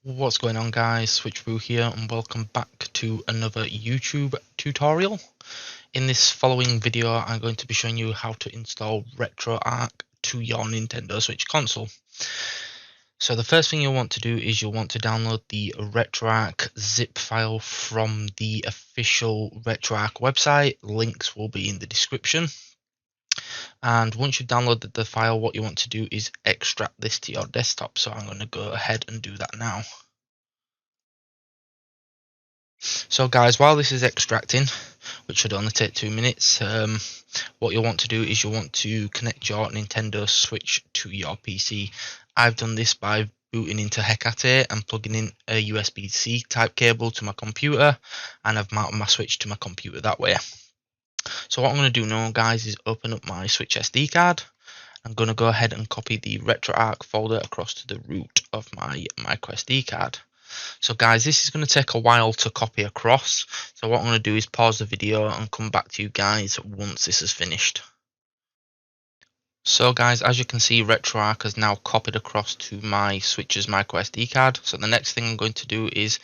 What's going on, guys? SwitchBrew here and welcome back to another YouTube tutorial. In this following video I'm going to be showing you how to install RetroArch to your Nintendo Switch console. So the first thing you'll want to do is you'll want to download the RetroArch zip file from the official RetroArch website. Links will be in the description. And once you've downloaded the file, what you want to do is extract this to your desktop. So I'm going to go ahead and do that now. So guys, while this is extracting, which should only take 2 minutes, what you'll want to do is you'll want to connect your Nintendo Switch to your PC. I've done this by booting into Hecate and plugging in a USB-C type cable to my computer, and I've mounted my Switch to my computer that way. So what I'm going to do now, guys, is open up my Switch SD card. I'm going to go ahead and copy the RetroArch folder across to the root of my microSD card. So guys, this is going to take a while to copy across, so what I'm going to do is pause the video and come back to you guys once this is finished. So guys, as you can see, RetroArch has now copied across to my Switch's microSD card. So the next thing I'm going to do is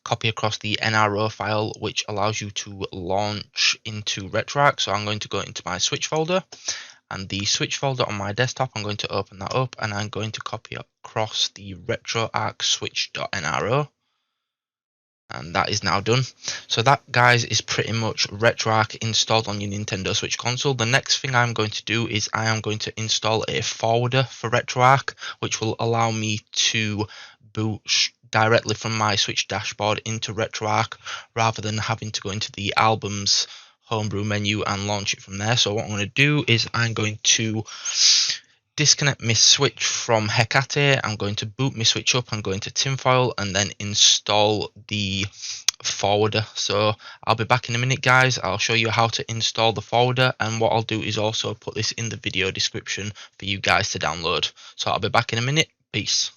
copy across the NRO file, which allows you to launch into RetroArch. So I'm going to go into my Switch folder, and the Switch folder on my desktop, I'm going to open that up and I'm going to copy across the RetroArch switch.nro, and that is now done. So that, guys, is pretty much RetroArch installed on your Nintendo Switch console. The next thing I'm going to do is I am going to install a forwarder for RetroArch, which will allow me to boot directly from my Switch dashboard into RetroArch rather than having to go into the albums homebrew menu and launch it from there. So what I'm going to do is I'm going to disconnect my Switch from Hecate. I'm going to boot my Switch up and go into tinfoil and then install the forwarder. So I'll be back in a minute, guys. I'll show you how to install the forwarder, and what I'll do is also put this in the video description for you guys to download. So I'll be back in a minute. Peace.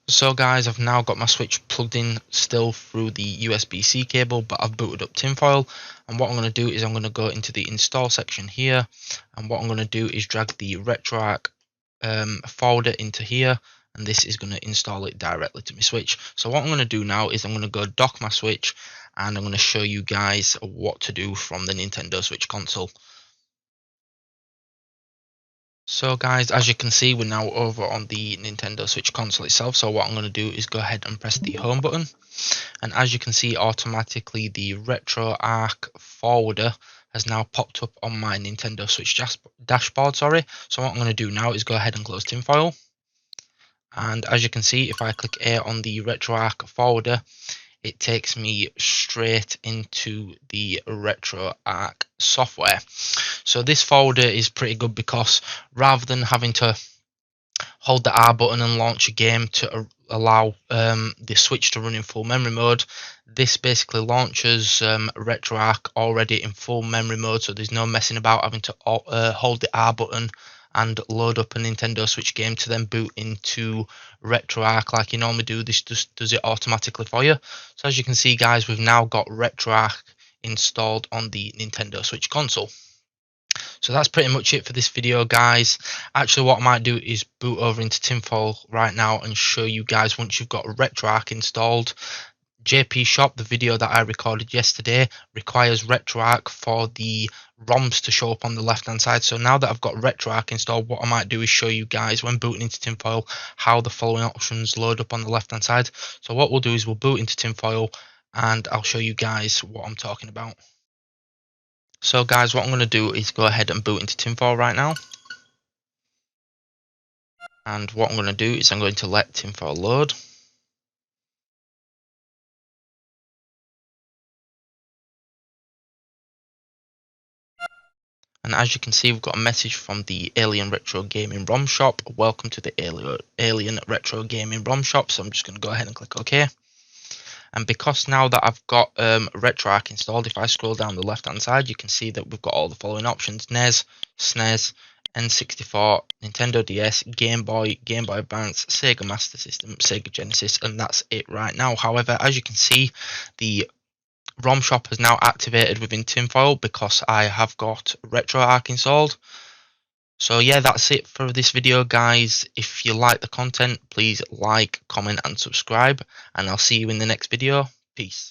So guys, I've now got my Switch plugged in still through the USB-C cable, but I've booted up tinfoil, and what I'm going to do is I'm going to go into the install section here, and what I'm going to do is drag the RetroArch folder into here, and this is going to install it directly to my Switch. So what I'm going to do now is I'm going to go dock my Switch, and I'm going to show you guys what to do from the Nintendo Switch console. So guys, as you can see, we're now over on the Nintendo Switch console itself. So what I'm going to do is go ahead and press the home button, and as you can see, automatically the RetroArch forwarder has now popped up on my Nintendo Switch dashboard. So what I'm going to do now is go ahead and close tinfoil, and as you can see, if I click A on the RetroArch forwarder, it takes me straight into the RetroArch software. So this folder is pretty good because rather than having to hold the R button and launch a game to allow the Switch to run in full memory mode, this basically launches RetroArch already in full memory mode, so there's no messing about having to hold the R button and load up a Nintendo Switch game to then boot into RetroArch like you normally do. This just does it automatically for you. So as you can see, guys, we've now got RetroArch installed on the Nintendo Switch console. So that's pretty much it for this video, guys. Actually, what I might do is boot over into tinfoil right now and show you guys once you've got RetroArch installed. JP Shop, the video that I recorded yesterday, requires RetroArch for the ROMs to show up on the left hand side. So now that I've got RetroArch installed, what I might do is show you guys when booting into tinfoil how the following options load up on the left hand side. So what we'll do is we'll boot into tinfoil and I'll show you guys what I'm talking about. So guys, what I'm going to do is go ahead and boot into tinfoil right now. And what I'm going to do is I'm going to let tinfoil load. And as you can see, we've got a message from the Alien Retro Gaming ROM shop. Welcome to the Alien Retro Gaming ROM shop. So I'm just going to go ahead and click OK. And because now that I've got RetroArch installed, if I scroll down the left hand side, you can see that we've got all the following options: NES, SNES, N64, Nintendo DS, Game Boy, Game Boy Advance, Sega Master System, Sega Genesis, and that's it right now. However, as you can see, the ROM shop has now activated within tinfoil because I have got RetroArch installed. So yeah, that's it for this video, guys. If you like the content, please like, comment and subscribe, and I'll see you in the next video. Peace.